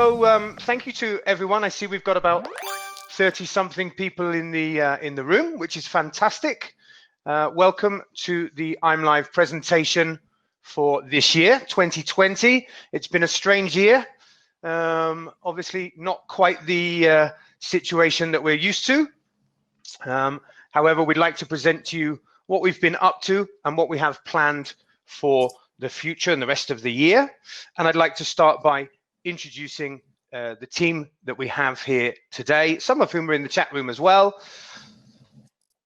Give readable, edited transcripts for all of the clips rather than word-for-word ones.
So thank you to everyone. I see we've got about 30-something people in the room, which is fantastic. Welcome to the ImLive presentation for this year, 2020. It's been a strange year. Obviously, not quite the situation that we're used to. However, we'd like to present to you what we've been up to and what we have planned for the future and the rest of the year. And I'd like to start by introducing the team that we have here today, some of whom are in the chat room as well.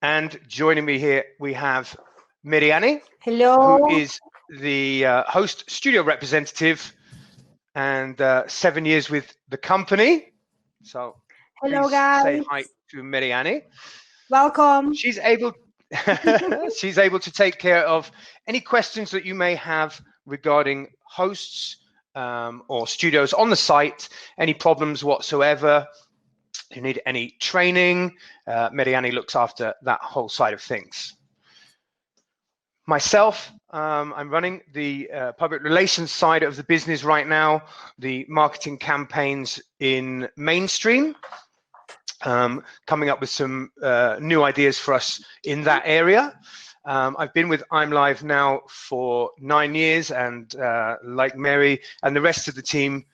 And joining me here, we have Miriani. Hello. Who is the host studio representative and 7 years with the company. So hello, please guys. say hi to Miriani. Welcome. She's able to take care of any questions that you may have regarding hosts or studios on the site, any problems whatsoever. If you need any training, Miriani looks after that whole side of things. Myself, I'm running the public relations side of the business right now, the marketing campaigns in mainstream, coming up with some new ideas for us in that area. I've been with ImLive now for 9 years, and like Mary and the rest of the team,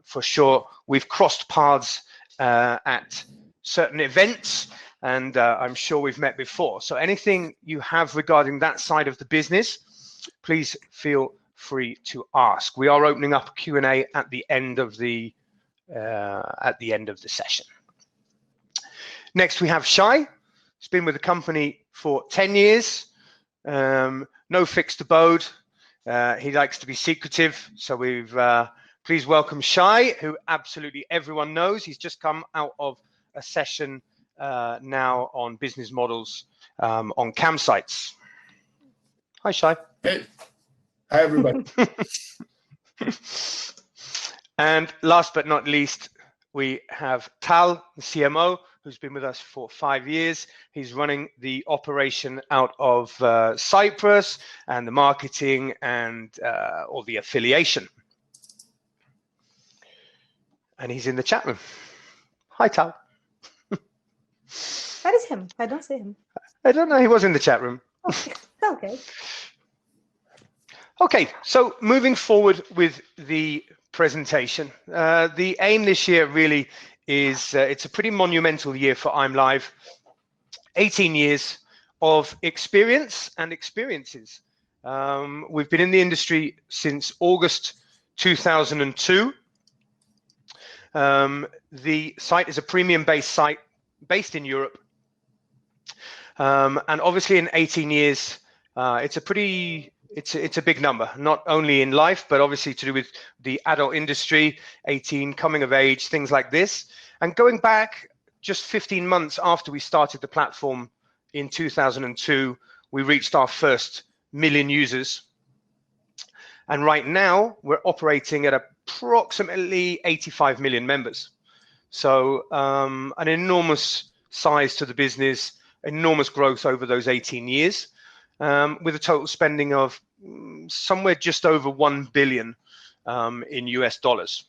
for sure, we've crossed paths at certain events, and I'm sure we've met before. So anything you have regarding that side of the business, please feel free to ask. We are opening up a Q&A at the end of the session. Next, we have Shai. He's been with the company for 10 years. No fixed abode. He likes to be secretive, so we've please welcome Shai, who absolutely everyone knows. He's just come out of a session now on business models on campsites. Hi, Shai. Hey. Hi, everybody. And last but not least, we have Tal, the CMO, who's been with us for 5 years. He's running the operation out of Cyprus and the marketing and all the affiliation. And he's in the chat room. Hi, Tal. That is him. I don't see him. I don't know. He was in the chat room. Okay. Okay, so moving forward with the presentation. The aim this year really is, it's a pretty monumental year for ImLive. 18 years of experience and experiences. We've been in the industry since August 2002. The site is a premium-based site based in Europe. And obviously in 18 years, it's a big number, not only in life, but obviously to do with the adult industry, 18, coming of age, things like this. And going back just 15 months after we started the platform in 2002, we reached our first 1 million users. And right now we're operating at approximately 85 million members. So an enormous size to the business, enormous growth over those 18 years. With a total spending of somewhere just over 1 billion in US dollars.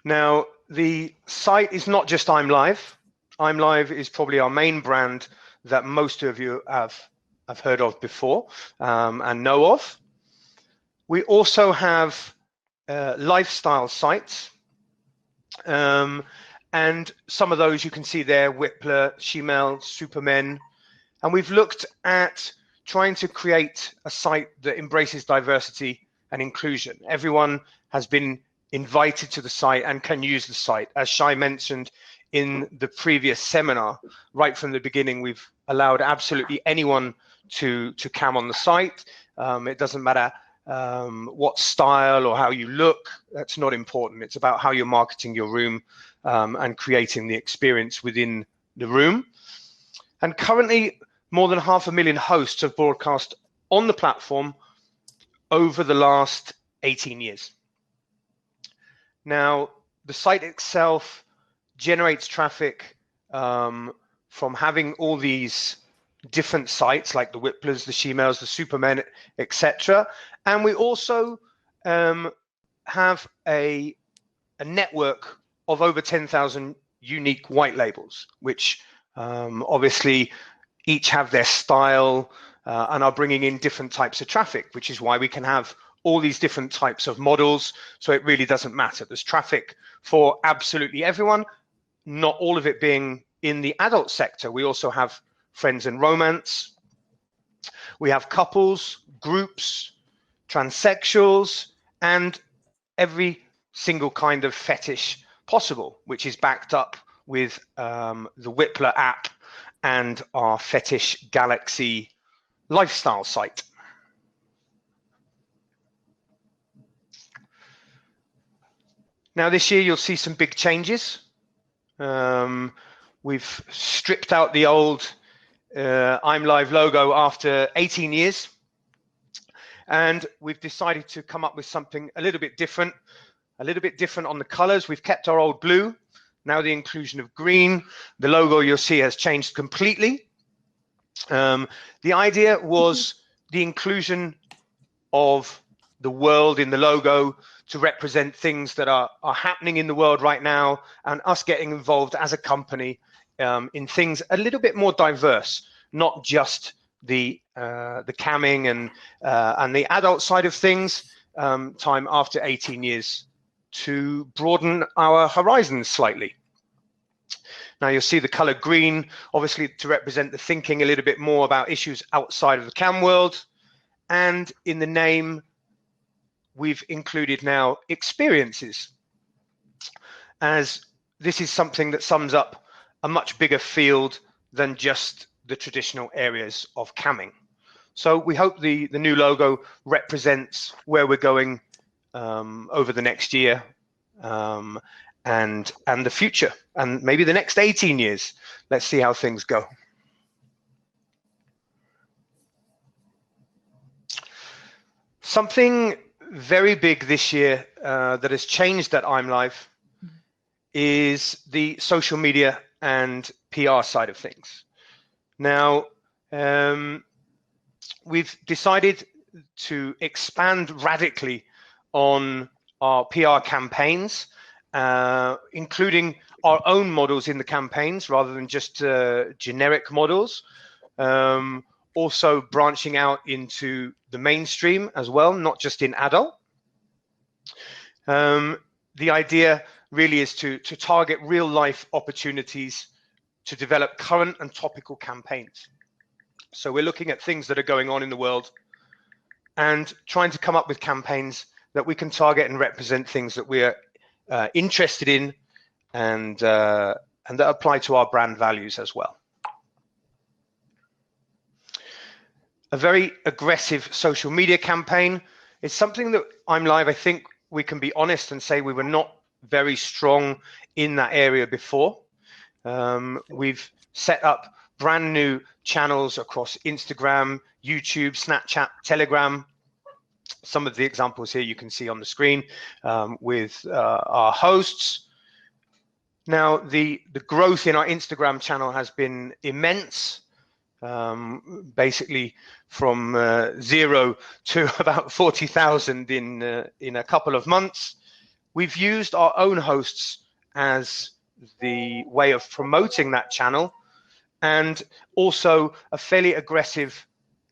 Now, the site is not just ImLive. ImLive is probably our main brand that most of you have heard of before and know of. We also have lifestyle sites. And some of those you can see there, Whippler, Shemale, Supermen. And we've looked at trying to create a site that embraces diversity and inclusion. Everyone has been invited to the site and can use the site. As Shai mentioned in the previous seminar, right from the beginning, we've allowed absolutely anyone to cam on the site. It doesn't matter what style or how you look. That's not important. It's about how you're marketing your room and creating the experience within the room. And currently, more than 500,000 hosts have broadcast on the platform over the last 18 years. Now, the site itself generates traffic from having all these different sites like the Whipplers, the Shemales, the Supermen, etc. And we also have a network of over 10,000 unique white labels, which obviously each have their style and are bringing in different types of traffic, which is why we can have all these different types of models. So it really doesn't matter. There's traffic for absolutely everyone, not all of it being in the adult sector. We also have friends and romance. We have couples, groups, transsexuals, and every single kind of fetish possible, which is backed up with the Whippler app and our Fetish Galaxy lifestyle site. Now this year you'll see some big changes. We've stripped out the old ImLive logo after 18 years, and we've decided to come up with something a little bit different on the colors. We've kept our old blue, now the inclusion of green. The logo you'll see has changed completely. The idea was the inclusion of the world in the logo to represent things that are happening in the world right now, and us getting involved as a company in things a little bit more diverse, not just the camming and the adult side of things. Time after 18 years to broaden our horizons slightly. Now you'll see the color green, obviously to represent the thinking a little bit more about issues outside of the cam world. And in the name, we've included now experiences, as this is something that sums up a much bigger field than just the traditional areas of camming. So we hope the new logo represents where we're going over the next year and the future, and maybe the next 18 years. Let's see how things go. Something very big this year that has changed at ImLive is the social media and PR side of things. Now, we've decided to expand radically on our PR campaigns, including our own models in the campaigns rather than just generic models. Also branching out into the mainstream as well, not just in adult. The idea really is to target real life opportunities to develop current and topical campaigns. So we're looking at things that are going on in the world and trying to come up with campaigns that we can target and represent things that we're interested in and that apply to our brand values as well. A very aggressive social media campaign is something that ImLive, I think we can be honest and say we were not very strong in that area before. We've set up brand new channels across Instagram, YouTube, Snapchat, Telegram. Some of the examples here you can see on the screen with our hosts. Now, the growth in our Instagram channel has been immense. Basically from 0 to about 40,000 in a couple of months. We've used our own hosts as the way of promoting that channel, and also a fairly aggressive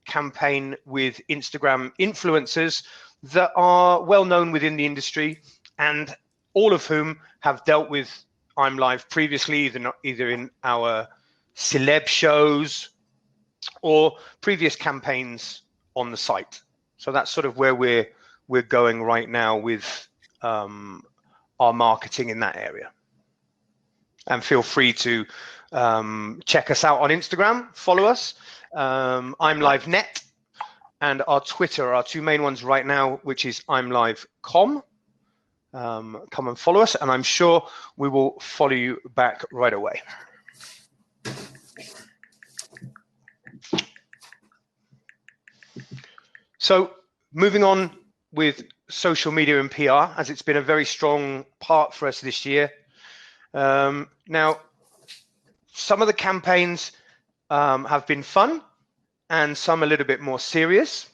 campaign with Instagram influencers that are well known within the industry, and all of whom have dealt with ImLive previously, either in our celeb shows or previous campaigns on the site. So that's sort of where we're going right now with our marketing in that area. And feel free to check us out on Instagram, follow us, ImLiveNet, and our Twitter, our two main ones right now, which is ImLive.com. Come and follow us, and I'm sure we will follow you back right away. So moving on with social media and PR, as it's been a very strong part for us this year. Now, some of the campaigns have been fun and some a little bit more serious.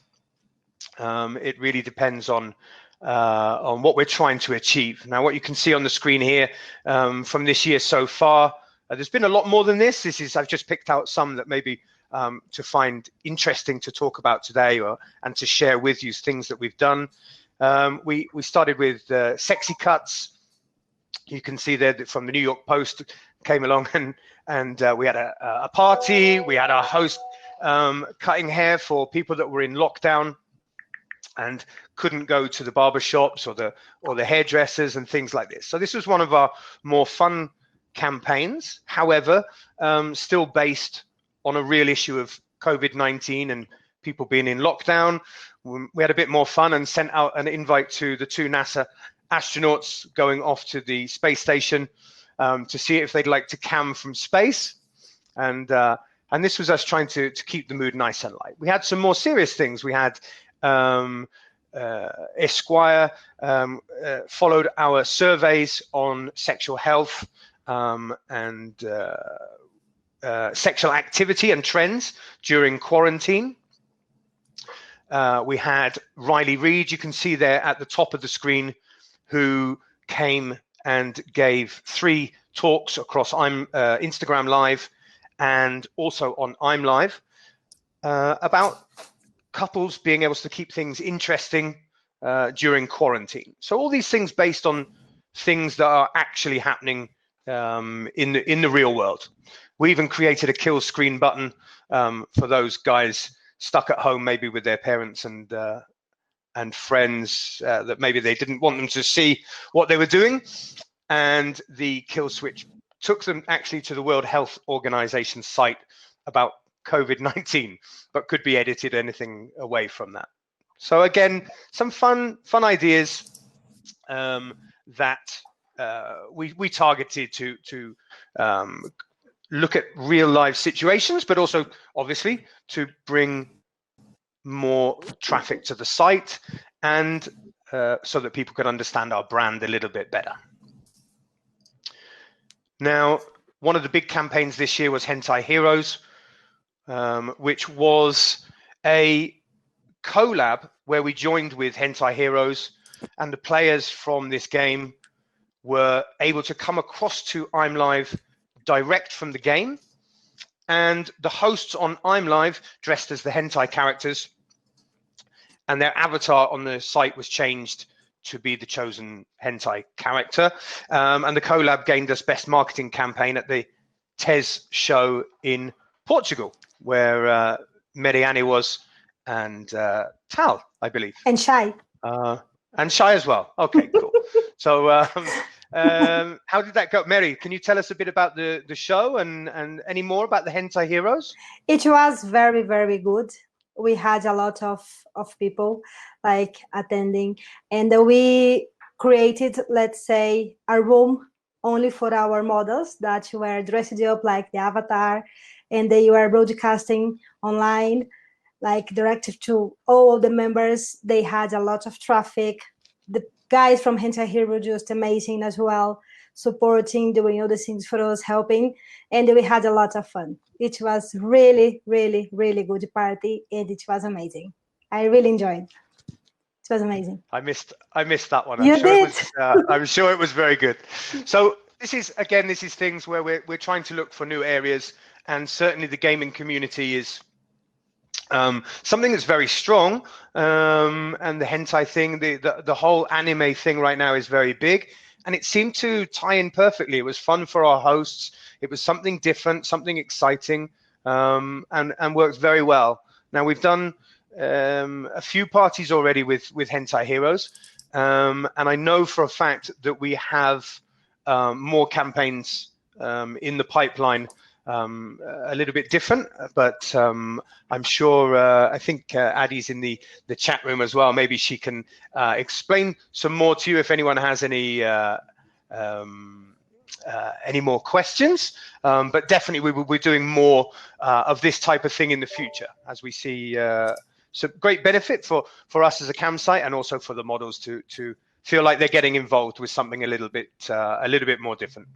It really depends on on what we're trying to achieve. Now, what you can see on the screen here from this year so far, there's been a lot more than this. I've just picked out some that maybe to find interesting to talk about today, and to share with you things that we've done. We started with sexy cuts. You can see there that from the New York Post came along, and we had a party. We had our host cutting hair for people that were in lockdown and couldn't go to the barber shops or the hairdressers and things like this. So this was one of our more fun campaigns, however, still based on a real issue of COVID-19 and people being in lockdown. We had a bit more fun and sent out an invite to the 2 NASA astronauts going off to the space station to see if they'd like to cam from space. And this was us trying to keep the mood nice and light. We had some more serious things. We had Esquire followed our surveys on sexual health and sexual activity and trends during quarantine. We had Riley Reid, you can see there at the top of the screen, who came and gave 3 talks across Instagram Live and also on ImLive about couples being able to keep things interesting during quarantine. So all these things based on things that are actually happening in the real world. We even created a kill screen button for those guys stuck at home, maybe with their parents and friends, that maybe they didn't want them to see what they were doing. And the kill switch took them actually to the World Health Organization site about COVID-19, but could be edited anything away from that. So again, some fun ideas that we targeted to look at real life situations, but also obviously to bring more traffic to the site and so that people could understand our brand a little bit better. Now, one of the big campaigns this year was Hentai Heroes, which was a collab where we joined with Hentai Heroes, and the players from this game were able to come across to ImLive direct from the game, and the hosts on ImLive dressed as the hentai characters, and their avatar on the site was changed to be the chosen hentai character. And the collab gained us Best Marketing Campaign at the TES show in Portugal, where Marianne was, and Tal, I believe. And Shy. And Shy as well. Okay, cool. So how did that go? Mary, can you tell us a bit about the show and any more about the Hentai Heroes? It was very, very good. We had a lot of people like attending, and we created, let's say, a room only for our models that were dressed up like the avatar, and they were broadcasting online, like directed to all the members. They had a lot of traffic. The guys from Hentai Hero just amazing as well, supporting, doing all the things for us, helping, and we had a lot of fun. It was really, really, really good party, and it was amazing. I really enjoyed. It was amazing. I missed that one. You did. I'm sure it was very good. So this is things where we're trying to look for new areas, and certainly the gaming community is something that's very strong, and the hentai thing, the whole anime thing right now is very big, and it seemed to tie in perfectly. It was fun for our hosts. It was something different, something exciting, and worked very well. Now we've done a few parties already with Hentai Heroes, and I know for a fact that we have more campaigns in the pipeline. A little bit different, but I'm sure, I think Addie's in the chat room as well. Maybe she can explain some more to you if anyone has any more questions. But definitely we will be doing more of this type of thing in the future, as we see some great benefit for us as a campsite, and also for the models to feel like they're getting involved with something a little bit more different.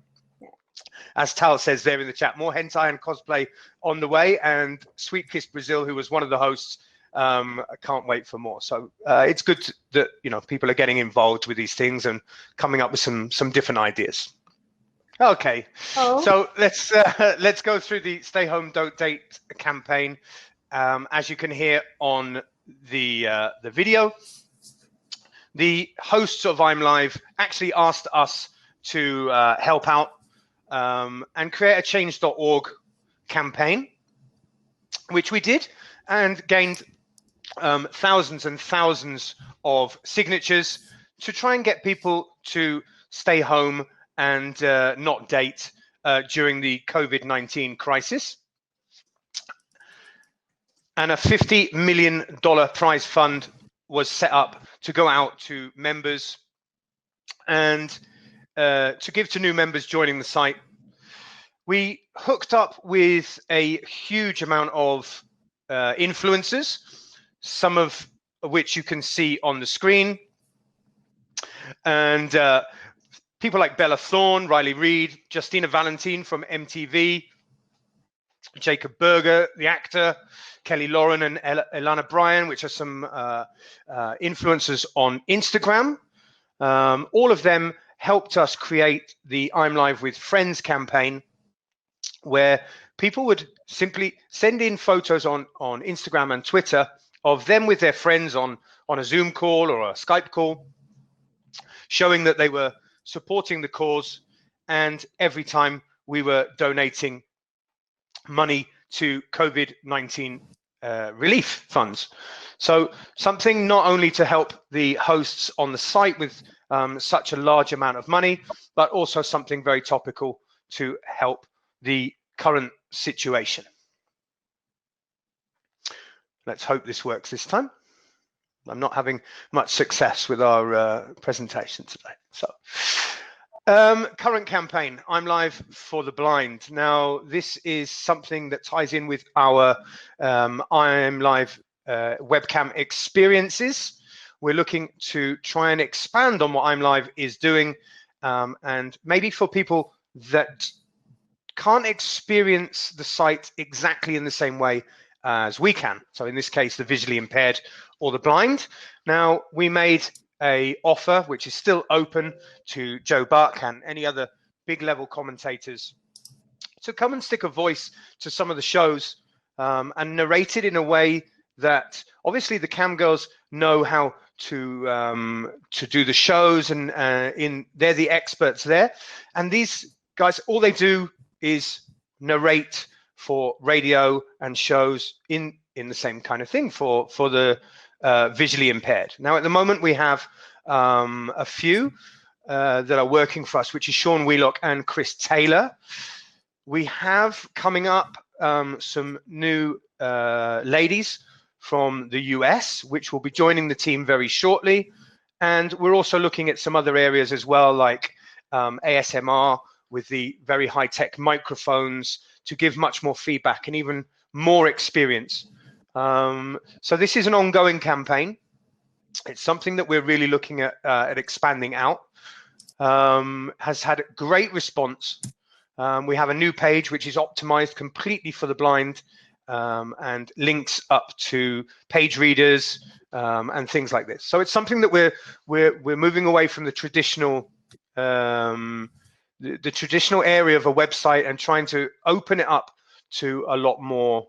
As Tal says there in the chat, more hentai and cosplay on the way. And Sweet Kiss Brazil, who was one of the hosts, I can't wait for more. So it's good that people are getting involved with these things and coming up with some different ideas. Okay, so let's go through the Stay Home Don't Date campaign. As you can hear on the video, the hosts of ImLive actually asked us to help out and create a change.org campaign, which we did and gained thousands and thousands of signatures to try and get people to stay home and not date during the COVID-19 crisis. And a $50 million prize fund was set up to go out to members and to give to new members joining the site. We hooked up with a huge amount of influencers, some of which you can see on the screen. And people like Bella Thorne, Riley Reid, Justina Valentine from MTV, Jacob Berger, the actor, Kelly Lauren and Elana Bryan, which are some influencers on Instagram. All of them helped us create the ImLive with Friends campaign, where people would simply send in photos on Instagram and Twitter of them with their friends on a Zoom call or a Skype call, showing that they were supporting the cause. And every time we were donating money to COVID-19 relief funds. So something not only to help the hosts on the site with such a large amount of money, but also something very topical to help the current situation. Let's hope this works this time. I'm not having much success with our presentation today. So current campaign, ImLive for the blind. Now, this is something that ties in with our ImLive webcam experiences. We're looking to try and expand on what ImLive is doing, and maybe for people that can't experience the site exactly in the same way as we can. So in this case, the visually impaired or the blind. Now, we made a offer which is still open to Joe Buck and any other big level commentators to come and stick a voice to some of the shows and narrate it in a way that obviously the cam girls know how to do the shows, and they're the experts there. And these guys, all they do is narrate for radio and shows in the same kind of thing for the visually impaired. Now, at the moment, we have a few that are working for us, which is Sean Wheelock and Chris Taylor. We have coming up some new ladies from the US, which will be joining the team very shortly. And we're also looking at some other areas as well, like ASMR with the very high-tech microphones to give much more feedback and even more experience. So this is an ongoing campaign. It's something that we're really looking at expanding out. Has had a great response. We have a new page which is optimized completely for the blind and links up to page readers and things like this. So it's something that we're moving away from the traditional the traditional area of a website and trying to open it up to a lot more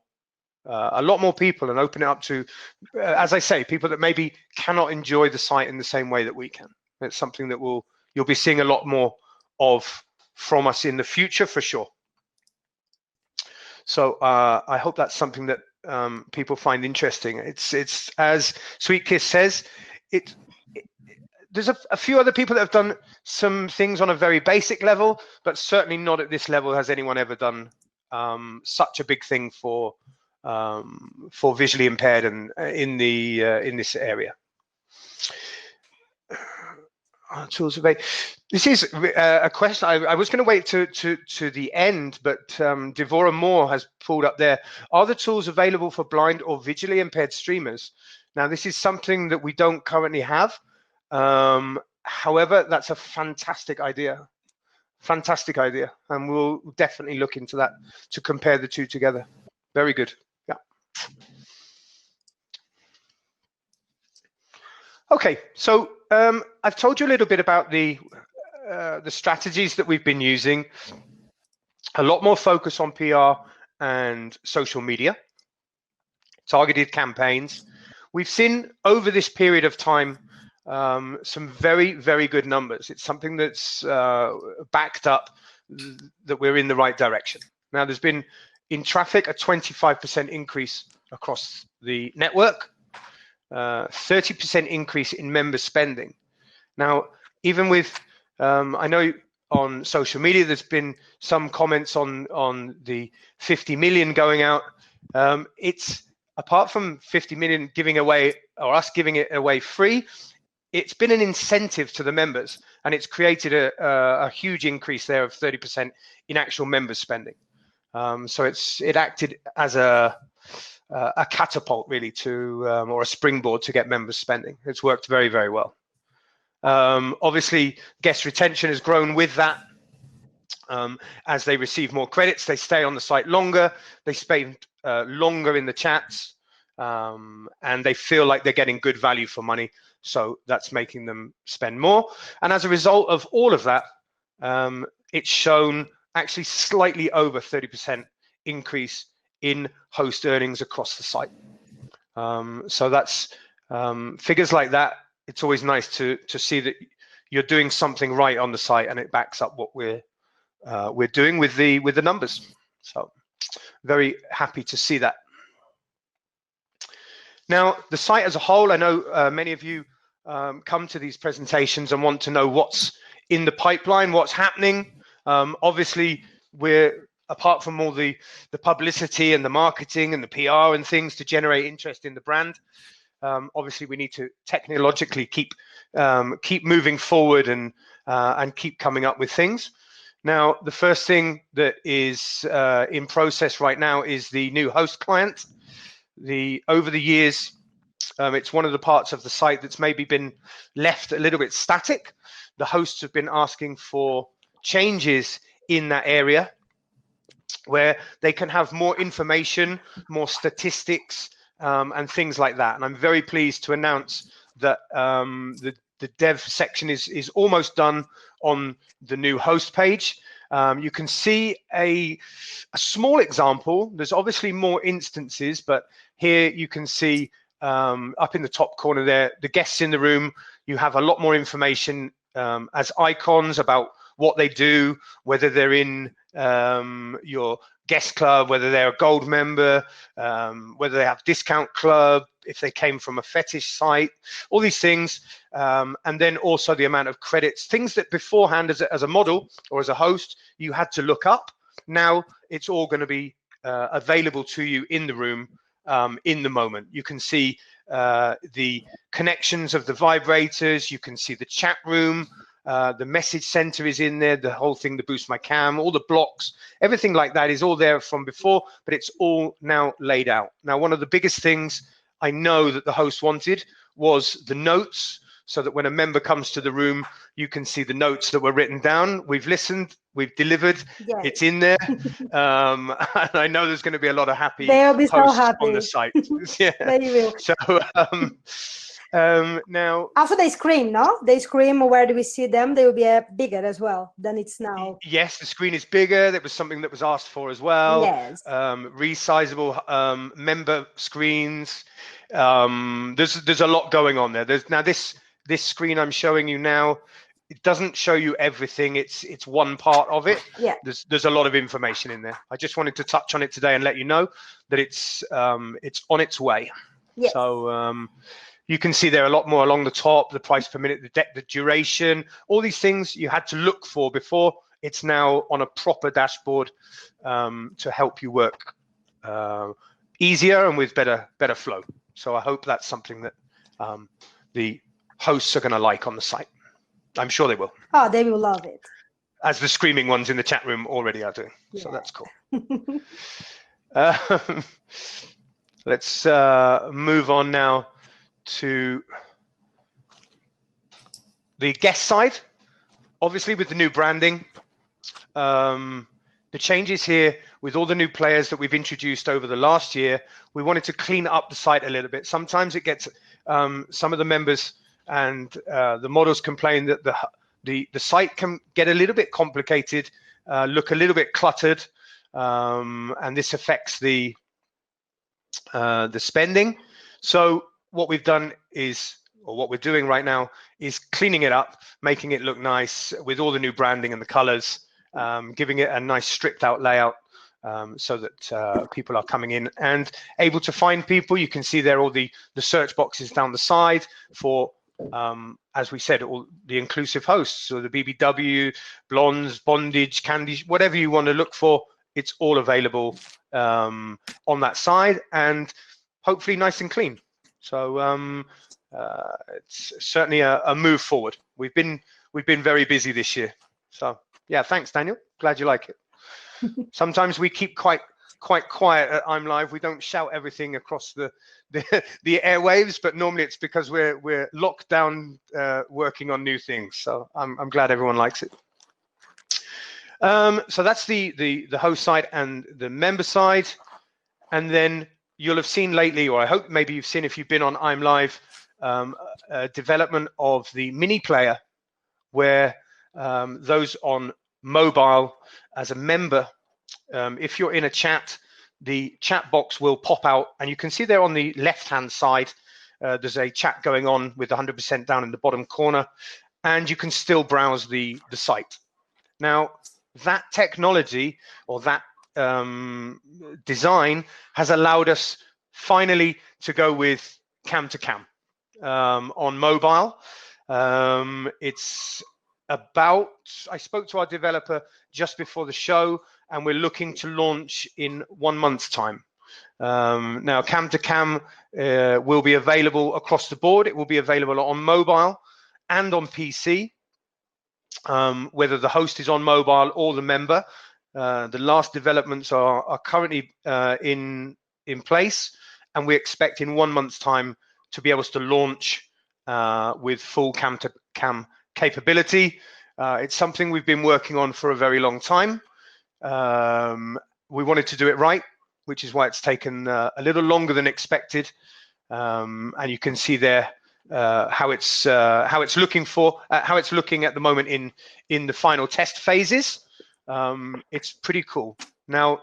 people, and open it up to, as I say, people that maybe cannot enjoy the site in the same way that we can. It's something that you'll be seeing a lot more of from us in the future for sure. So I hope that's something that people find interesting. It's as Sweet Kiss says, there's a few other people that have done some things on a very basic level, but certainly not at this level has anyone ever done such a big thing for visually impaired and in this area. Tools available. This is a question. I was going to wait to the end, but Devora Moore has pulled up there. Are the tools available for blind or visually impaired streamers? Now, this is something that we don't currently have. However, that's a fantastic idea. Fantastic idea. And we'll definitely look into that to compare the two together. Very good. Yeah. Okay, so I've told you a little bit about the strategies that we've been using. A lot more focus on PR and social media, targeted campaigns. We've seen over this period of time some very, very good numbers. It's something that's backed up that we're in the right direction. Now, there's been in traffic a 25% increase across the network, 30% increase in member spending. Now, even with, I know on social media, there's been some comments on the 50 million going out. It's apart from 50 million giving away, or us giving it away free, it's been an incentive to the members, and it's created a huge increase there of 30% in actual member spending. So it acted as a catapult really to, or a springboard to get members spending. It's worked very, very well. Obviously, guest retention has grown with that. As they receive more credits, they stay on the site longer, they spend longer in the chats, and they feel like they're getting good value for money. So that's making them spend more. And as a result of all of that, it's shown actually slightly over 30% increase in host earnings across the site. So that's figures like that. It's always nice to see that you're doing something right on the site, and it backs up what we're doing with the numbers. So very happy to see that. Now, the site as a whole, I know many of you come to these presentations and want to know what's in the pipeline, what's happening. Obviously, we're, apart from all the publicity and the marketing and the PR and things to generate interest in the brand, obviously we need to technologically keep moving forward and keep coming up with things. Now, the first thing that is in process right now is the new host client. Over the years, it's one of the parts of the site that's maybe been left a little bit static. The hosts have been asking for changes in that area where they can have more information, more statistics, and things like that. And I'm very pleased to announce that the dev section is almost done on the new host page. You can see a small example. There's obviously more instances, but here you can see up in the top corner there, the guests in the room. You have a lot more information as icons about what they do, whether they're in your guest club, whether they're a gold member, whether they have discount club, if they came from a fetish site, all these things. And then also the amount of credits, things that beforehand as a model or as a host, you had to look up. Now it's all going to be available to you in the room in the moment. You can see the connections of the vibrators, you can see the chat room, the message center is in there, the whole thing, the boost my cam, all the blocks, everything like that is all there from before, but it's all now laid out. Now, one of the biggest things I know that the host wanted was the notes, so that when a member comes to the room, you can see the notes that were written down. We've listened, we've delivered, yes. It's in there. And I know there's going to be a lot of happy They'll be posts so happy on the site. Yeah. They will. So now, also they scream, no? They scream. Where do we see them? They will be bigger as well than it's now. Yes, the screen is bigger. That was something that was asked for as well. Yes. Resizable member screens. There's a lot going on there. There's now this screen I'm showing you now. It doesn't show you everything. It's one part of it. Yeah. There's a lot of information in there. I just wanted to touch on it today and let you know that it's on its way. Yes. So you can see there a lot more along the top, the price per minute, the duration, all these things you had to look for before. It's now on a proper dashboard to help you work easier and with better flow. So I hope that's something that the hosts are going to like on the site. I'm sure they will. Oh, they will love it. As the screaming ones in the chat room already are doing. Yeah. So that's cool. Let's move on now to the guest side. Obviously, with the new branding, the changes here with all the new players that we've introduced over the last year, we wanted to clean up the site a little bit. Sometimes it gets some of the members and the models complain that the site can get a little bit complicated, look a little bit cluttered, and this affects the spending. So what we've done is, or what we're doing right now, is cleaning it up, making it look nice with all the new branding and the colors, giving it a nice stripped out layout, so that people are coming in and able to find people. You can see there all the search boxes down the side for, as we said, all the inclusive hosts, so the BBW, blondes, bondage, candy, whatever you want to look for, it's all available on that side, and hopefully nice and clean. So it's certainly a move forward. We've been very busy this year. So yeah, thanks, Daniel. Glad you like it. Sometimes we keep quite quiet at ImLive. We don't shout everything across the airwaves, but normally it's because we're locked down working on new things. So I'm glad everyone likes it. So that's the host side and the member side, and then you'll have seen lately, or I hope maybe you've seen if you've been on ImLive, development of the mini player, where those on mobile as a member, if you're in a chat, the chat box will pop out, and you can see there on the left-hand side, there's a chat going on with 100% down in the bottom corner, and you can still browse the site. Now, that technology, or that design, has allowed us finally to go with cam to cam on mobile. It's about, I spoke to our developer just before the show, and we're looking to launch in 1 month's time. Now, cam to cam will be available across the board. It will be available on mobile and on PC, whether the host is on mobile or the member. The last developments are currently in place, and we expect in 1 month's time to be able to launch with full cam to cam capability. It's something we've been working on for a very long time. We wanted to do it right, which is why it's taken a little longer than expected. And you can see there how it's looking at the moment in the final test phases. It's pretty cool. Now,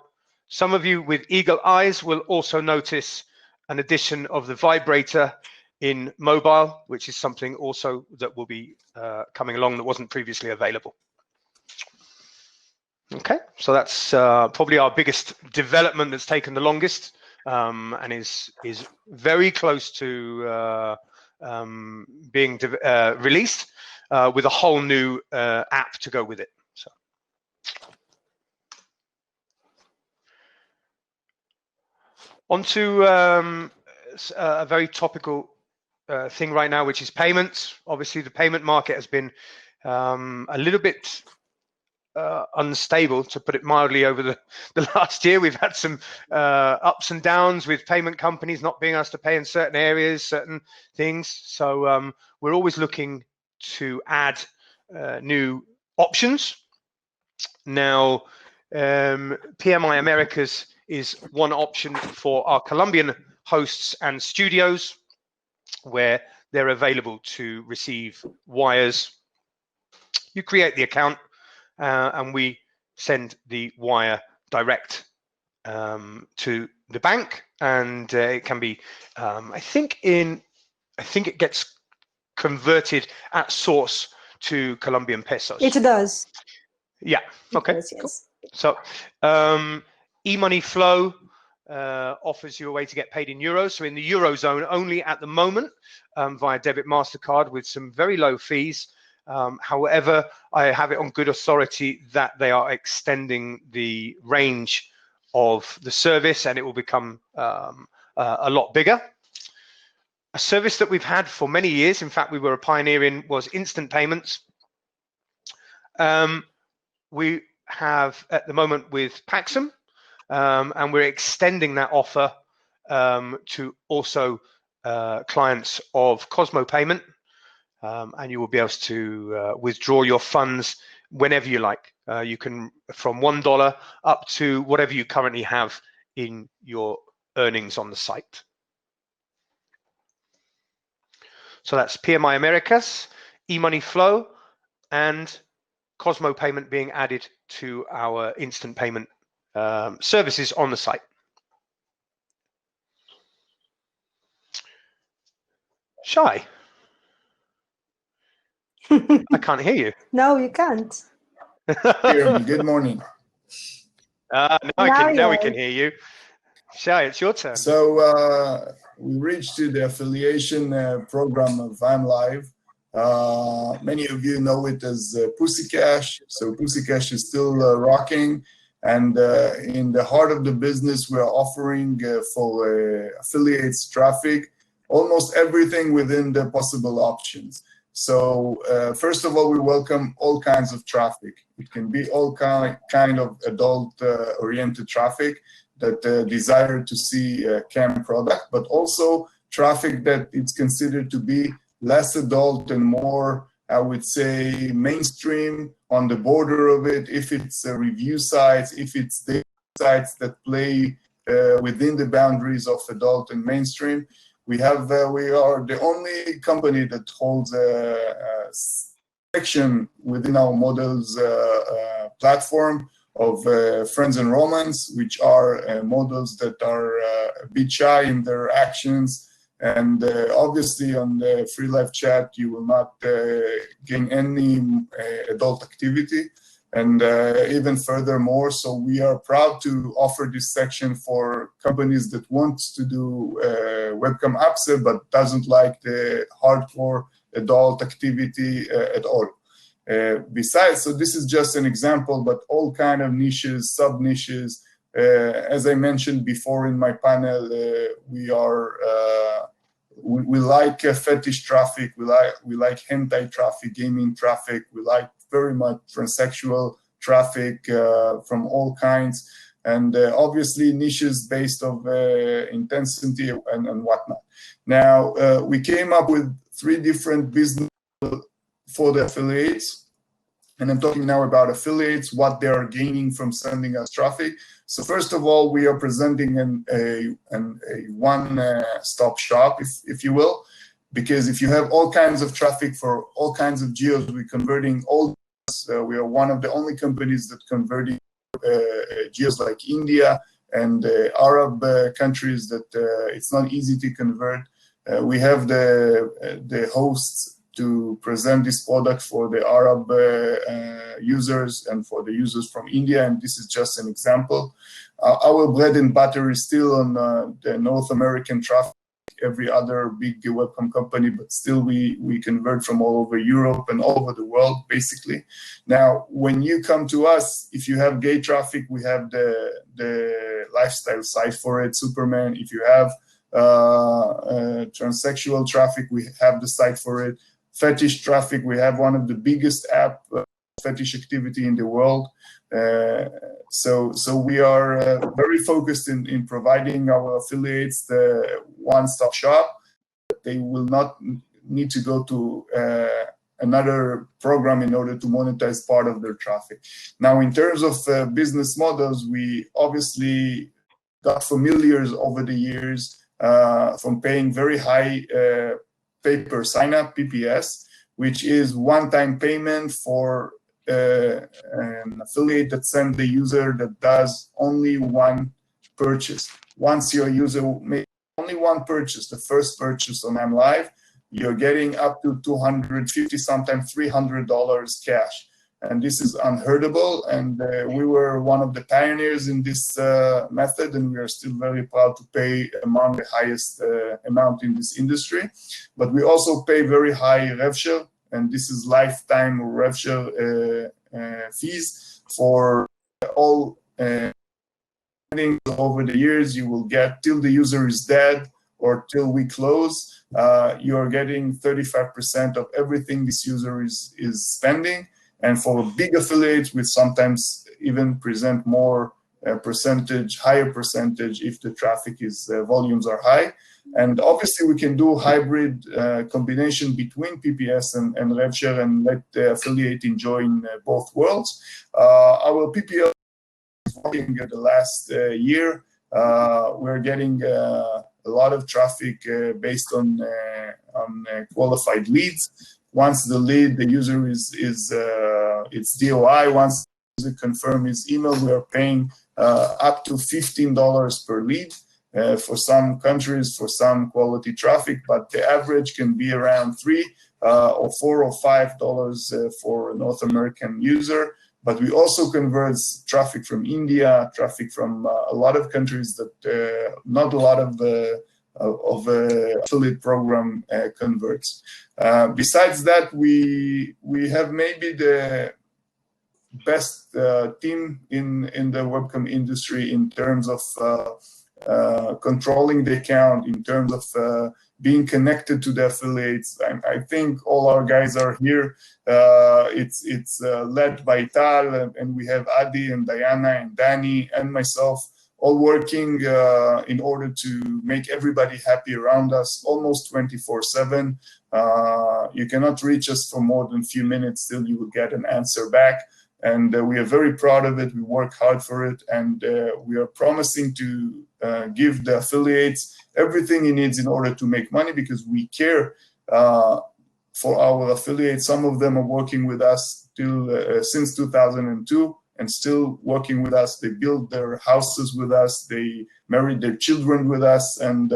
some of you with eagle eyes will also notice an addition of the vibrator in mobile, which is something also that will be coming along that wasn't previously available. Okay, so that's probably our biggest development that's taken the longest, and is very close to being released with a whole new app to go with it. So. On to a very topical thing right now, which is payments. Obviously, the payment market has been a little bit unstable, to put it mildly, over the last year. We've had some ups and downs with payment companies not being asked to pay in certain areas, certain things. So we're always looking to add new options. Now, PMI Americas is one option for our Colombian hosts and studios, where they're available to receive wires. You create the account, and we send the wire direct to the bank, and it can be, I think it gets converted at source to Colombian pesos. It does. Yeah. Okay. Does, yes. Cool. So e-money flow offers you a way to get paid in euros. So in the Eurozone only at the moment, via debit MasterCard with some very low fees. However, I have it on good authority that they are extending the range of the service, and it will become a lot bigger. A service that we've had for many years, in fact, we were a pioneer in, was instant payments. We have at the moment with Paxum, and we're extending that offer to also clients of Cosmo Payment. And you will be able to withdraw your funds whenever you like. You can, from $1 up to whatever you currently have in your earnings on the site. So that's PMI Americas, eMoney Flow, and Cosmo Payment being added to our instant payment services on the site. Shy, I can't hear you. No, you can't. Hear me. Good morning. Now we can hear you. Shy, it's your turn. So we reached to the affiliation program of ImLive. Many of you know it as Pussy Cash. So Pussy Cash is still rocking. And in the heart of the business, we're offering for affiliates traffic, almost everything within the possible options. So first of all, we welcome all kinds of traffic. It can be all kind of adult-oriented traffic that desire to see a CAM product, but also traffic that it's considered to be less adult and more, I would say, mainstream, on the border of it, if it's review sites, if it's the sites that play within the boundaries of adult and mainstream. We are the only company that holds a section within our models platform of friends and romance, which are models that are a bit shy in their actions. And obviously on the free live chat, you will not gain any adult activity. And even furthermore, so we are proud to offer this section for companies that want to do webcam upsell, but doesn't like the hardcore adult activity at all. Besides, so this is just an example, but all kind of niches, sub-niches. As I mentioned before in my panel, we like fetish traffic, we like hentai traffic, gaming traffic, we like very much transsexual traffic from all kinds, and obviously niches based of intensity and whatnot. Now, we came up with 3 different business for the affiliates, and I'm talking now about affiliates, what they are gaining from sending us traffic. So first of all, we are presenting a one-stop shop, if you will, because if you have all kinds of traffic for all kinds of geos, we're converting all. We are one of the only companies that converting geos like India and Arab countries that it's not easy to convert. We have the hosts to present this product for the Arab users and for the users from India, and this is just an example. Our bread and butter is still on the North American traffic, every other big webcam company, but still we convert from all over Europe and all over the world, basically. Now, when you come to us, if you have gay traffic, we have the lifestyle site for it, Superman. If you have transsexual traffic, we have the site for it. Fetish traffic, we have one of the biggest app fetish activity in the world. So we are very focused in providing our affiliates the one-stop shop. They will not need to go to another program in order to monetize part of their traffic. Now, in terms of business models, we obviously got familiar over the years from paying very high pay-per sign-up, PPS, which is one-time payment for an affiliate that sends the user that does only one purchase. Once your user makes only one purchase, the first purchase on ImLive, you're getting up to $250, sometimes $300 cash. And this is unheardable, and we were one of the pioneers in this method, and we are still very proud to pay among the highest amount in this industry. But we also pay very high rev share, and this is lifetime rev share fees for all over the years. You will get till the user is dead or till we close. You are getting 35% of everything this user is spending. And for big affiliates, we sometimes even present more percentage, higher percentage if the traffic is volumes are high. And obviously, we can do hybrid combination between PPS and rev share and let the affiliate enjoy in both worlds. Our PPS is working the last year. We're getting a lot of traffic based on qualified leads. Once the lead, the user is it's DOI. Once the user confirms his email, we are paying up to $15 per lead. For some countries, for some quality traffic, but the average can be around $3 or $4 or $5 for a North American user. But we also convert traffic from India, traffic from a lot of countries that not a lot of affiliate program converts. Besides that, we have maybe the best team in the webcam industry in terms of controlling the account, in terms of being connected to the affiliates. I think all our guys are here. It's led by Tal, and we have Adi and Diana and Danny and myself all working in order to make everybody happy around us almost 24/7. You cannot reach us for more than a few minutes till you will get an answer back. And we are very proud of it. We work hard for it, and we are promising to give the affiliates everything he needs in order to make money, because we care for our affiliates. Some of them are working with us since 2002 and still working with us. They built their houses with us. They married their children with us, and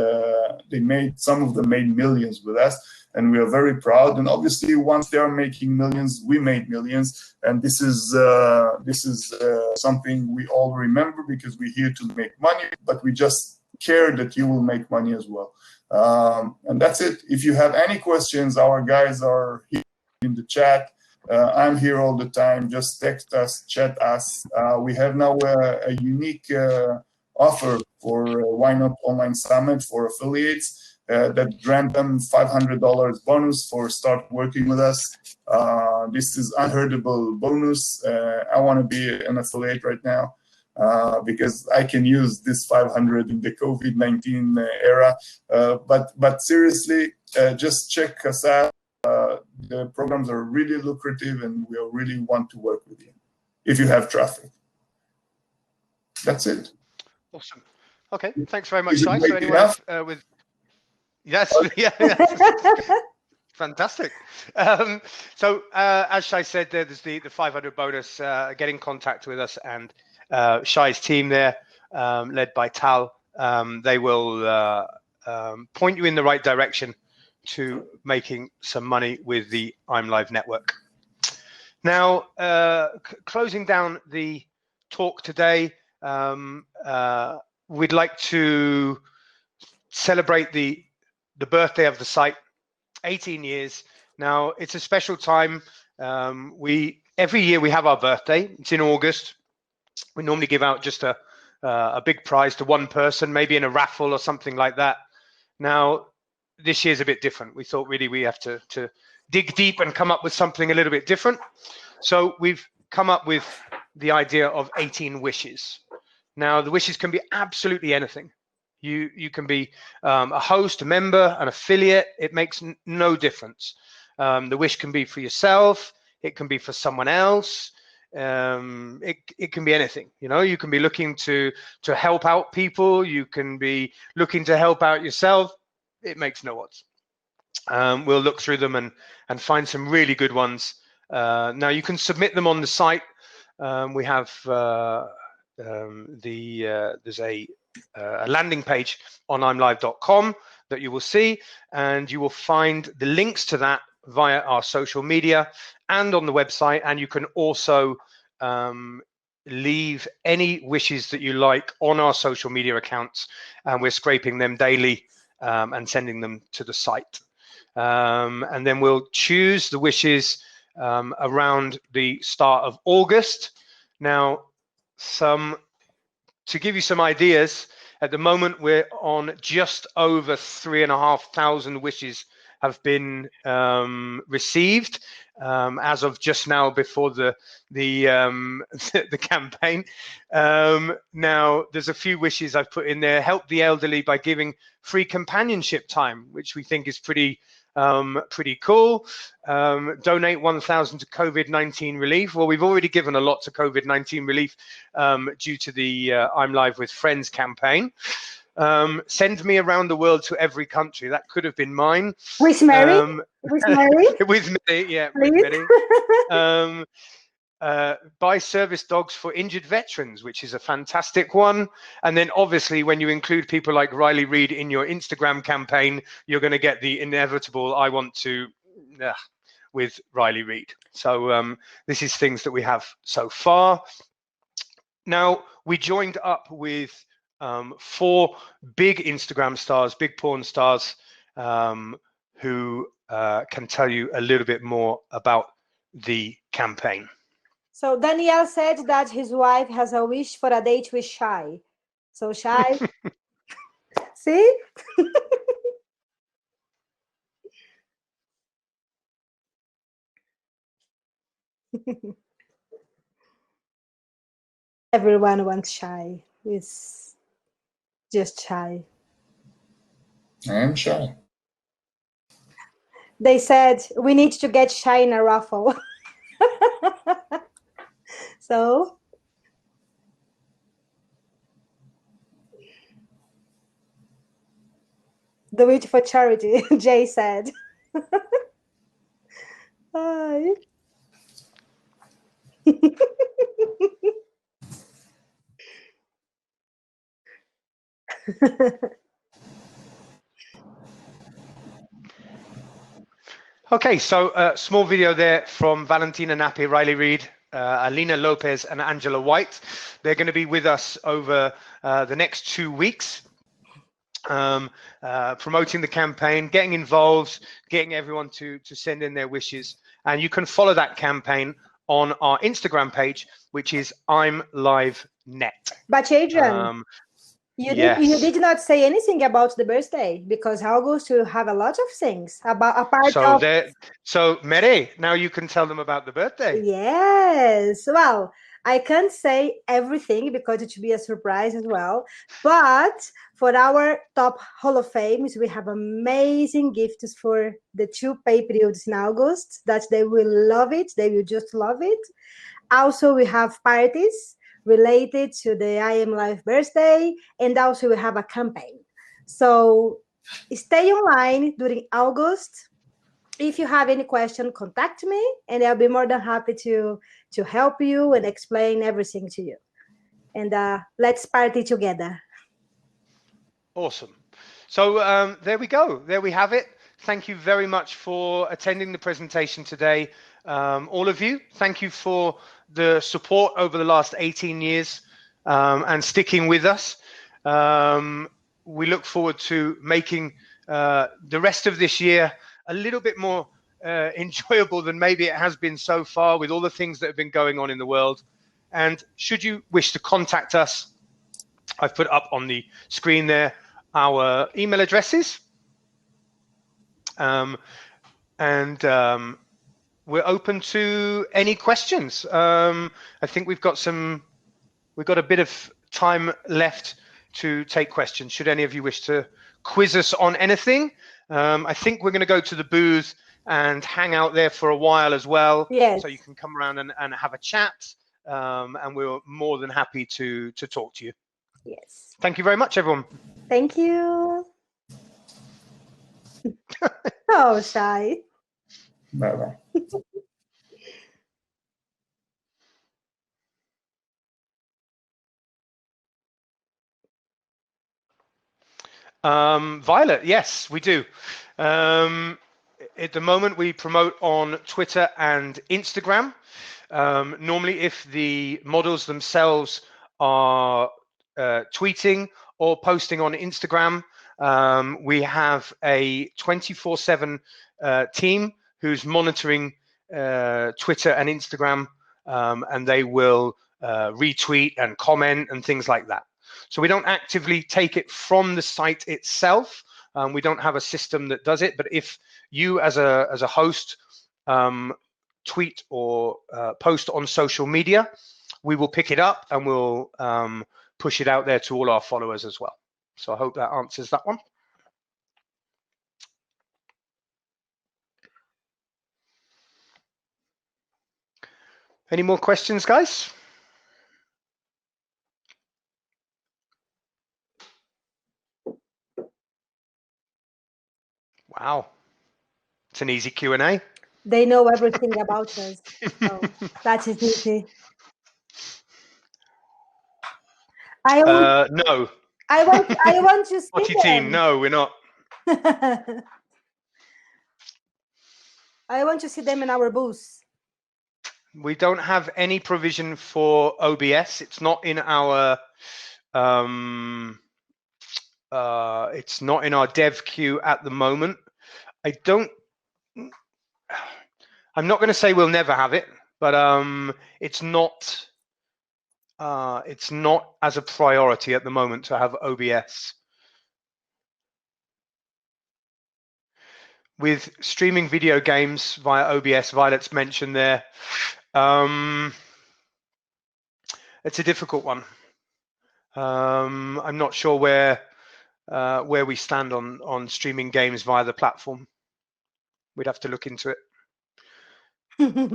some of them made millions with us. And we are very proud. And obviously, once they are making millions, we made millions. And this is something we all remember, because we're here to make money, but we just care that you will make money as well. And that's it. If you have any questions, our guys are here in the chat. I'm here all the time. Just text us, chat us. We have now a unique offer for YNOT Online Summit for affiliates. That grant them $500 bonus for start working with us. This is unheardable bonus. I want to be an affiliate right now because I can use this 500 in the COVID-19 era. But seriously, just check us out. The programs are really lucrative, and we really want to work with you if you have traffic. That's it. Awesome. Okay, thanks very much, Shai. So anyway, Yes, yeah. Fantastic. So as Shai said, there's the 500 bonus. Get in contact with us, and Shai's team there, led by Tal, they will point you in the right direction to making some money with the ImLive network. Now, closing down the talk today, we'd like to celebrate the birthday of the site, 18 years. Now, it's a special time. Every year we have our birthday. It's in August. We normally give out just a big prize to one person, maybe in a raffle or something like that. Now, this year's a bit different. We thought really we have to dig deep and come up with something a little bit different. So we've come up with the idea of 18 wishes. Now, the wishes can be absolutely anything. You can be a host, a member, an affiliate. It makes no difference. The wish can be for yourself. It can be for someone else. It can be anything. You know, you can be looking to help out people. You can be looking to help out yourself. It makes no odds. We'll look through them and find some really good ones. Now you can submit them on the site. We have there's a landing page on imlive.com that you will see, and you will find the links to that via our social media and on the website. And you can also leave any wishes that you like on our social media accounts, and we're scraping them daily and sending them to the site. And then we'll choose the wishes around the start of August. Now, to give you some ideas, at the moment we're on just over 3,500 wishes have been received as of just now before the campaign. Now there's a few wishes I've put in there. Help the elderly by giving free companionship time, which we think is pretty cool. Donate 1,000 to COVID-19 relief. Well, we've already given a lot to COVID-19 relief due to the I'm Live with Friends campaign. Send me around the world to every country. That could have been mine. With Mary? With Mary? With Mary, yeah, Please? with Mary. Buy service dogs for injured veterans, which is a fantastic one. And then obviously when you include people like Riley Reid in your Instagram campaign, you're going to get the inevitable I want to with Riley Reid. So this is things that we have so far. Now, we joined up with 4 big Instagram stars, big porn stars, who can tell you a little bit more about the campaign. So Danielle said that his wife has a wish for a date with Shai. So Shai, see? Everyone wants Shai. It's just Shai. I am shy. They said we need to get Shai in a raffle. So do it for charity, Jay said. Hi. Okay, so a small video there from Valentina Nappi, Riley Reid, Alina Lopez, and Angela White. They're going to be with us over the next 2 weeks, promoting the campaign, getting involved, getting everyone to send in their wishes. And you can follow that campaign on our Instagram page, which is ImLive Net. But Adrian, you did not say anything about the birthday, because August will have a lot of things So Mere, now you can tell them about the birthday. Yes. Well, I can't say everything because it should be a surprise as well. But for our top Hall of Fames, we have amazing gifts for the 2 pay periods in August that they will love it. They will just love it. Also, we have parties related to the ImLive birthday, and also we have a campaign. So stay online during August. If you have any question, contact me, and I'll be more than happy to help you and explain everything to you. And let's party together. Awesome. So there we go. There we have it. Thank you very much for attending the presentation today. All of you, thank you for the support over the last 18 years and sticking with us. We look forward to making the rest of this year a little bit more enjoyable than maybe it has been so far, with all the things that have been going on in the world. And should you wish to contact us, I've put up on the screen there our email addresses. We're open to any questions. I think we've got a bit of time left to take questions. Should any of you wish to quiz us on anything? I think we're going to go to the booth and hang out there for a while as well. Yes. So you can come around and have a chat, and we're more than happy to talk to you. Yes. Thank you very much, everyone. Thank you. Oh, Shai. Bye-bye. Violet, yes, we do. At the moment, we promote on Twitter and Instagram. Normally, if the models themselves are tweeting or posting on Instagram, we have a 24/7 team who's monitoring Twitter and Instagram, and they will retweet and comment and things like that. So we don't actively take it from the site itself. We don't have a system that does it. But if you, as a host, tweet or post on social media, we will pick it up and we'll push it out there to all our followers as well. So I hope that answers that one. Any more questions, guys? Wow. It's an easy Q&A. They know everything about us. So that is easy. No. I want to see Potty them. team, no, we're not. I want to see them in our booth. We don't have any provision for OBS. It's not in our it's not in our dev queue at the moment. I'm not going to say we'll never have it, but it's not as a priority at the moment to have OBS. With streaming video games via OBS, Violet's mentioned there, it's a difficult one. I'm not sure where we stand on streaming games via the platform. We'd have to look into it.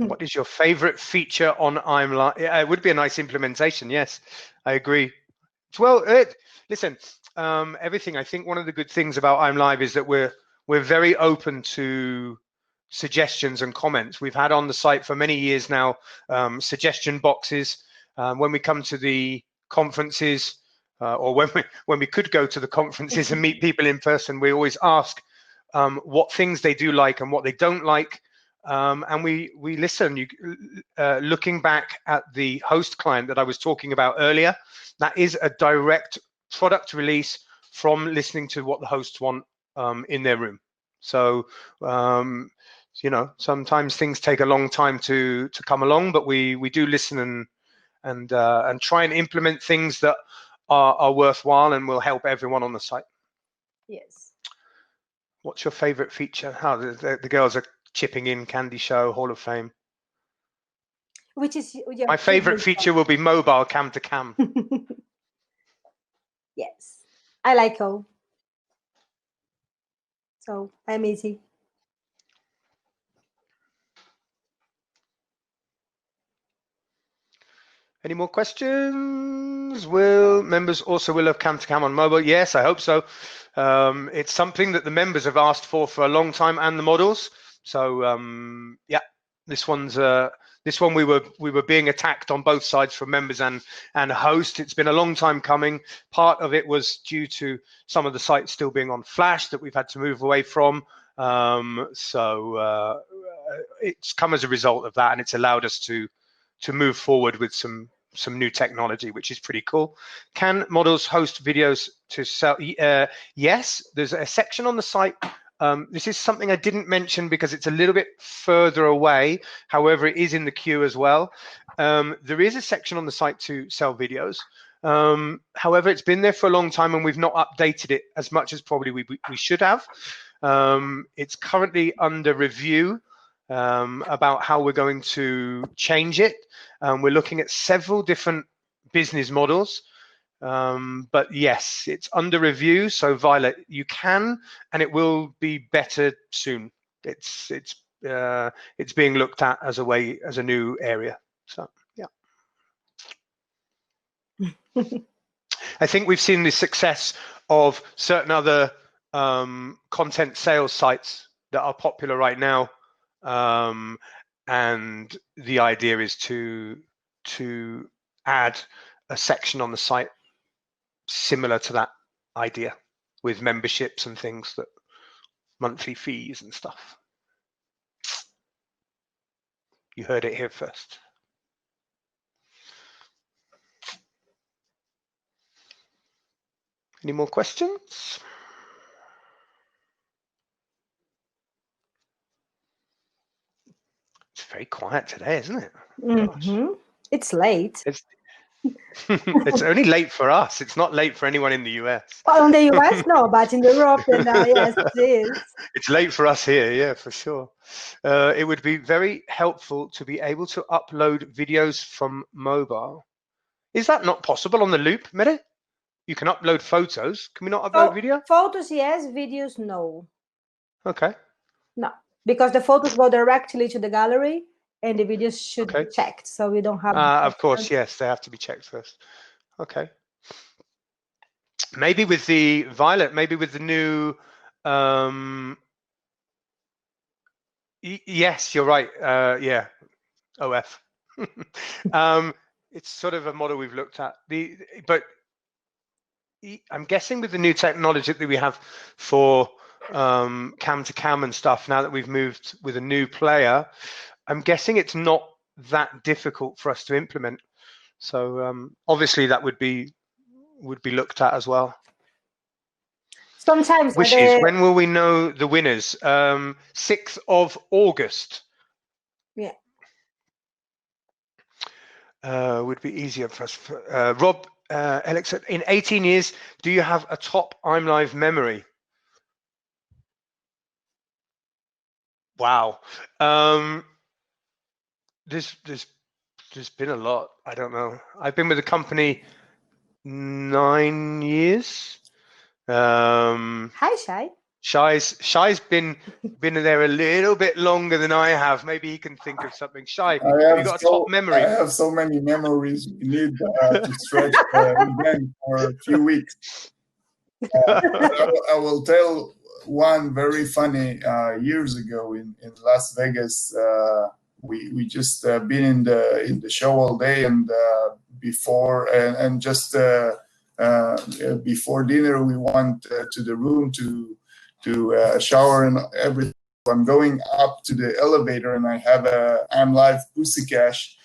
What is your favorite feature on ImLive? It would be a nice implementation. Yes, I agree. Well, listen, everything. I think one of the good things about ImLive is that we're very open to suggestions and comments. We've had on the site for many years now suggestion boxes. When we come to the conferences, or when we could go to the conferences and meet people in person, we always ask what things they do like and what they don't like. And we listen. Looking back at the host client that I was talking about earlier, that is a direct product release from listening to what the hosts want in their room. So sometimes things take a long time to come along, but we do listen and try and implement things that are worthwhile and will help everyone on the site. Yes. What's your favorite feature? The girls are chipping in. Candy Show, Hall of Fame. Which is your my favorite feature will be mobile cam to cam. Yes, I like all. So I'm easy. Any more questions? Will members also will have cam to cam on mobile? Yes, I hope so. It's something that the members have asked for a long time, and the models. So yeah, this one we were being attacked on both sides from members and host. It's been a long time coming. Part of it was due to some of the sites still being on Flash that we've had to move away from. So it's come as a result of that, and it's allowed us to move forward with some new technology, which is pretty cool. Can models host videos to sell? Yes, there's a section on the site. This is something I didn't mention because it's a little bit further away. However, it is in the queue as well. There is a section on the site to sell videos. However, it's been there for a long time and we've not updated it as much as probably we should have. It's currently under review about how we're going to change it. We're looking at several different business models. But yes, it's under review. So Violet, you can, and it will be better soon. It's being looked at as a new area. So yeah. I think we've seen the success of certain other content sales sites that are popular right now, and the idea is to add a section on the site similar to that idea, with memberships and things, that monthly fees and stuff. You heard it here first. Any more questions? It's very quiet today, isn't it? Mm-hmm. It's late. It's only late for us. It's not late for anyone in the US. Well, in the US, no, but in Europe, and yes, it is. It's late for us here, yeah, for sure. It would be very helpful to be able to upload videos from mobile. Is that not possible on the Loop, Mere? You can upload photos. Can we not upload video? Photos, yes. Videos, no. Okay. No, because the photos go directly to the gallery, and the videos should be checked. So we don't have. Of course, yes, they have to be checked first. Okay. Maybe with the Violet, maybe with the new Yes, you're right. Yeah, OF. It's sort of a model we've looked at. But I'm guessing with the new technology that we have for cam to cam and stuff, now that we've moved with a new player, I'm guessing it's not that difficult for us to implement. So obviously that would be looked at as well. Sometimes Wishes. When will we know the winners? 6th of August. Yeah. Would be easier for us. Rob, Alex, in 18 years, do you have a top ImLive memory? Wow. There's been a lot. I don't know. I've been with the company 9 years. Hi, Shai. Shai's been there a little bit longer than I have. Maybe he can think of something. Shai, have you got a top memory? I have so many memories. We need to stretch the event for a few weeks. I will tell one very funny. Years ago in Las Vegas, we just been in the show all day, and before and just before dinner we went to the room to shower and everything. I'm going up to the elevator, and I have a ImLive Pussycash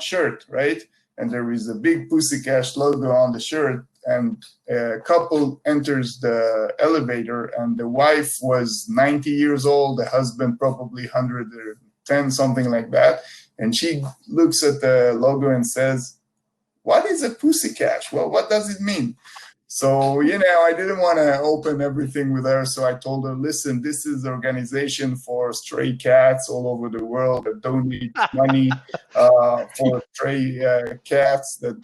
shirt, right? And there is a big Pussycash logo on the shirt. And a couple enters the elevator, and the wife was 90 years old, the husband probably 110, something like that. And she looks at the logo and says, "What is a Pussycash? Well, what does it mean?" So, I didn't want to open everything with her. So I told her, "Listen, this is an organization for stray cats all over the world that donate money for stray cats that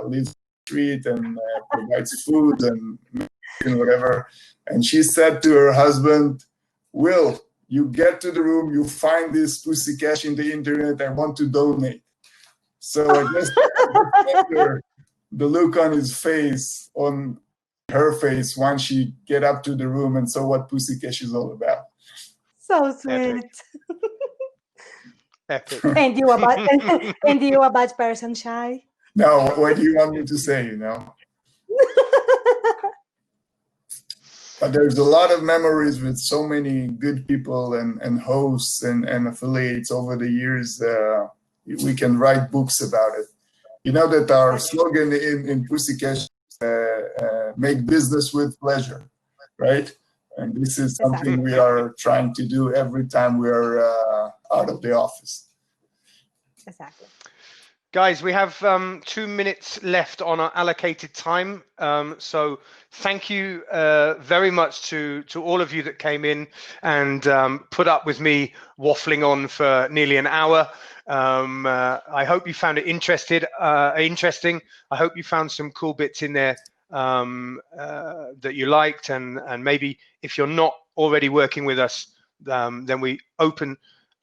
live on the street and provides food and whatever." And she said to her husband, "Will, you get to the room, you find this Pussycash in the internet, I want to donate." So I just remember the look on his face, on her face, once she get up to the room and saw what Pussycash is all about. So sweet. Epic. And you a bad person, Shai? No, what do you want me to say, But there's a lot of memories with so many good people and hosts and affiliates over the years. We can write books about it. You know that our slogan in Pussycash is make business with pleasure, right? And this is something we are trying to do every time we are out of the office. Exactly. Guys, we have 2 minutes left on our allocated time. So thank you very much to all of you that came in and put up with me waffling on for nearly an hour. I hope you found it interesting. I hope you found some cool bits in there that you liked. And maybe if you're not already working with us, then we open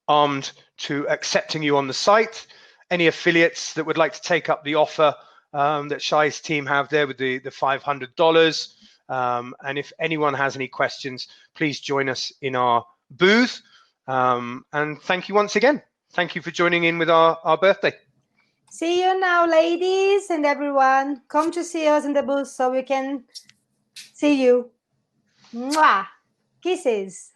armed to accepting you on the site. Any affiliates that would like to take up the offer that Shai's team have there with the $500. And if anyone has any questions, please join us in our booth. And thank you once again. Thank you for joining in with our birthday. See you now, ladies and everyone. Come to see us in the booth so we can see you. Mwah! Kisses.